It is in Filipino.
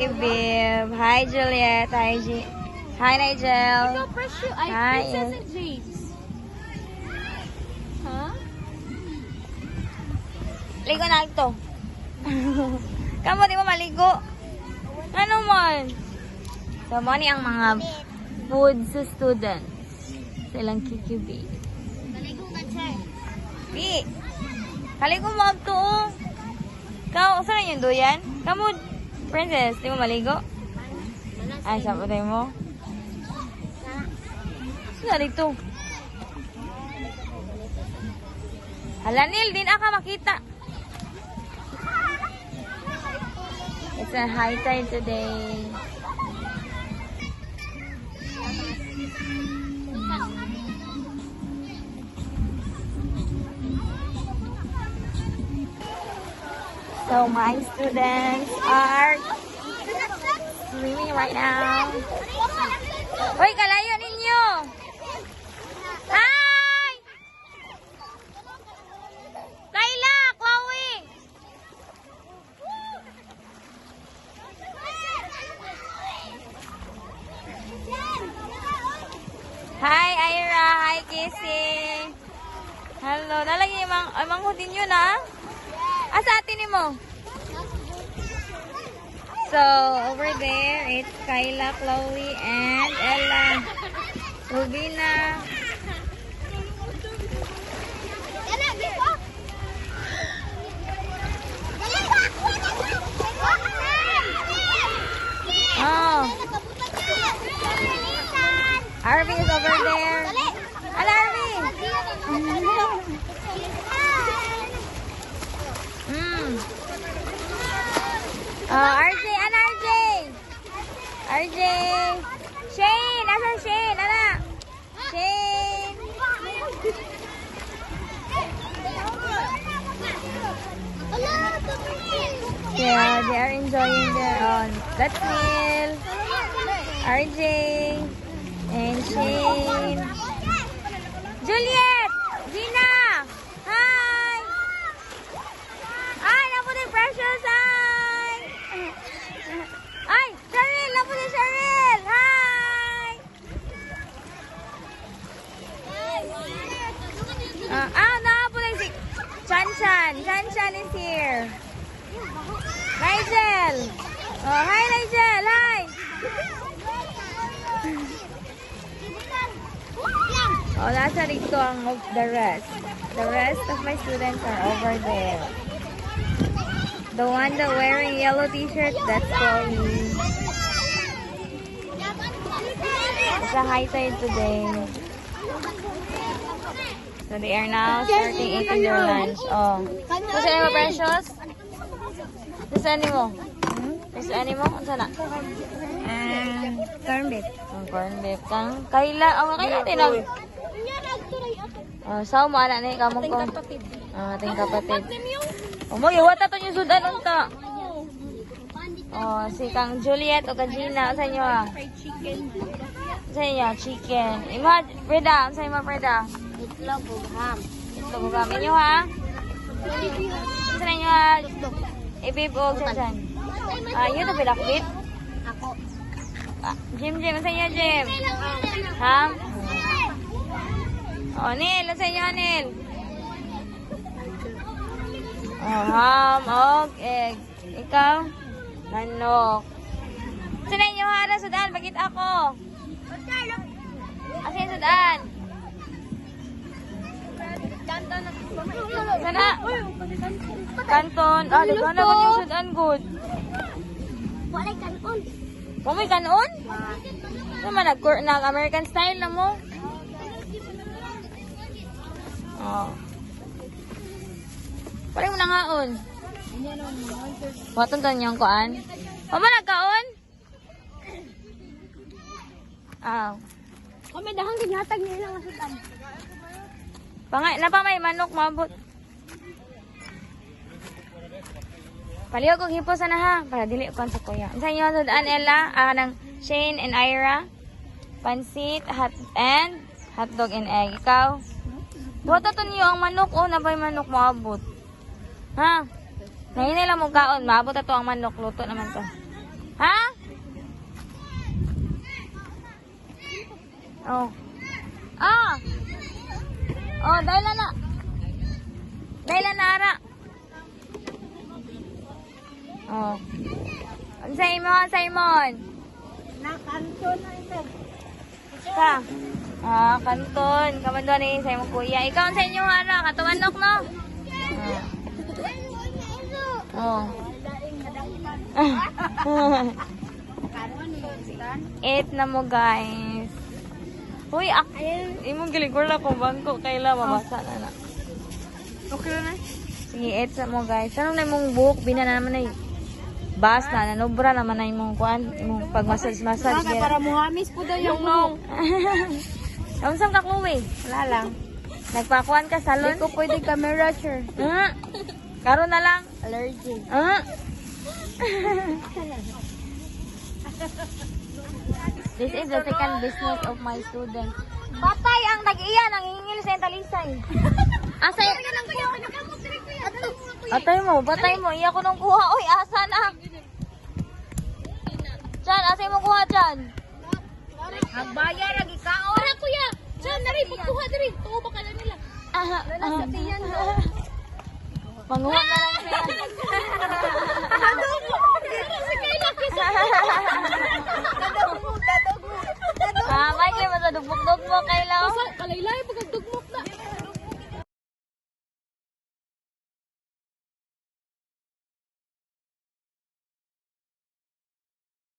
Ibib. Hi, Juliet. Hi, Nigel. Hi. Princess and James. Huh? Ligo na ito. Kamu, di mo maligo. Ano man? So, mo ni ang mga food sa students. Silang QQB. Maligo ka, sir. Bi, kaligo mo ito. Ikaw, saan yung duyan? Kamu, princess, di mo maligo? Ay, sabi tayo mo. Saan dito? Halanil, din aka makita. It's a high tide today. So my students are swimming right now. Hoy, kalayo ninyo! Hi! Kayla, Chloe! Hi, Ira! Hi, Kissy! Hello, nalagi amang hudin yun, ha? Asa atin mo? So, over there, it's Kayla, Chloe, and Ella. Rubina. Oh. Arvy is over there. Hello, Arvy. RJ, ano RJ? RJ. Shane, nasa Shane? Ano? Shane. Yeah, they are enjoying their own. That's Neil, RJ, and Shane. Juliet! Gina! Hi! Ay, napo din Precious! Hi! Ay, Cheryl! Napo din Cheryl! Hi! Napo din si Chan-Chan. Chan-Chan is here. Nigel! Oh, hi Nigel! Hi! Oh, nasa dito ang the rest. The rest of my students are over there. The one that wearing yellow t-shirt, that's Chloe. It's a high tide today. So they are now starting eating their lunch. Oh. Gusto niyo mo, Precious? Gusto niyo mo? Gusto niyo mo? Ano sana? Corn beef. Ang corn beef kang Kayla. Ang Kayla tinag. Sao mo anak ni kamong ko. Ating kapatid. Mo giwata to yung sudan unta. Si kang Juliet o kang Gina sa inyo ha. Sa inyo chicken. Ima Freda, sa inyo Freda. Itlog o ham. Itlog ug ham inyo ha. Sa inyo ha. Ibib og sa yun to bilak bib. Ako. Jim, sa inyo Jim. Ham. Nil, sa inyo Nil. Ham, og egg. Ikaw? Manok. Sa inyo ha, sudan, bagit ako. Asin sudan. Sana? Kanton. Di ba naman yung sudan good? Wala kanon. May kanon? Naman, nag-American style na mo. Parang mo nangaon. Watong to niyong kuan. Mama, nagkaon? Kami dahang ginhatag nila nga sudan. May manok, mabot. Paliw kong hipo sana ha. Para dili ko sa kuya. Sa inyo, sudan, Ella, ng Shane and Ira. Pansit, and hotdog and egg. Ikaw? Wata to niyo ang manok. Nabay manok maabot. Ha? Nahinay lang mong kaon. Maabot na to ang manok. Luto naman to. Ha? Oh. Ah! Oh, dahil na. Dahil na ara. Oh. Ang Simon. Nakanto na ito. Ka. Kanton. Kamanduan ni sa imong kuya. Ikaw ang sa inyo ara. Katumanok, no? Oh. Eat na mo, guys. Uy, imong giligor na kung bangko. Kaila, mabasa na. Okay na. Sige, eat sa mo, guys. Anong na imong buhok? Bina na naman na bas na. Nanobra naman na imong kuan. Imong pag-massage. Para muhamis po daw yung nong. Kamsam ka, Chloe? Wala lang. Nagpakuan ka salon? Hindi ko pwede camera, sir. Karon na lang. Allergy. This is the second business of my student. Patay ang nag-iya, nangingil sa entalisay. Asa yun? Patay mo. Iya ko nung kuha. Uy, asa na? Chan, asa mo kuha, Chan? Nagbaya, lagi kaon. Para kuya. Diyan, nari, pagkuha nari. Tuwa ba ka na nila? Sa tiyan do. Manguha na lang siya. Dadog mo. May kayo masadubog-dog mo, Kayla. Kalaylay, pagkagdug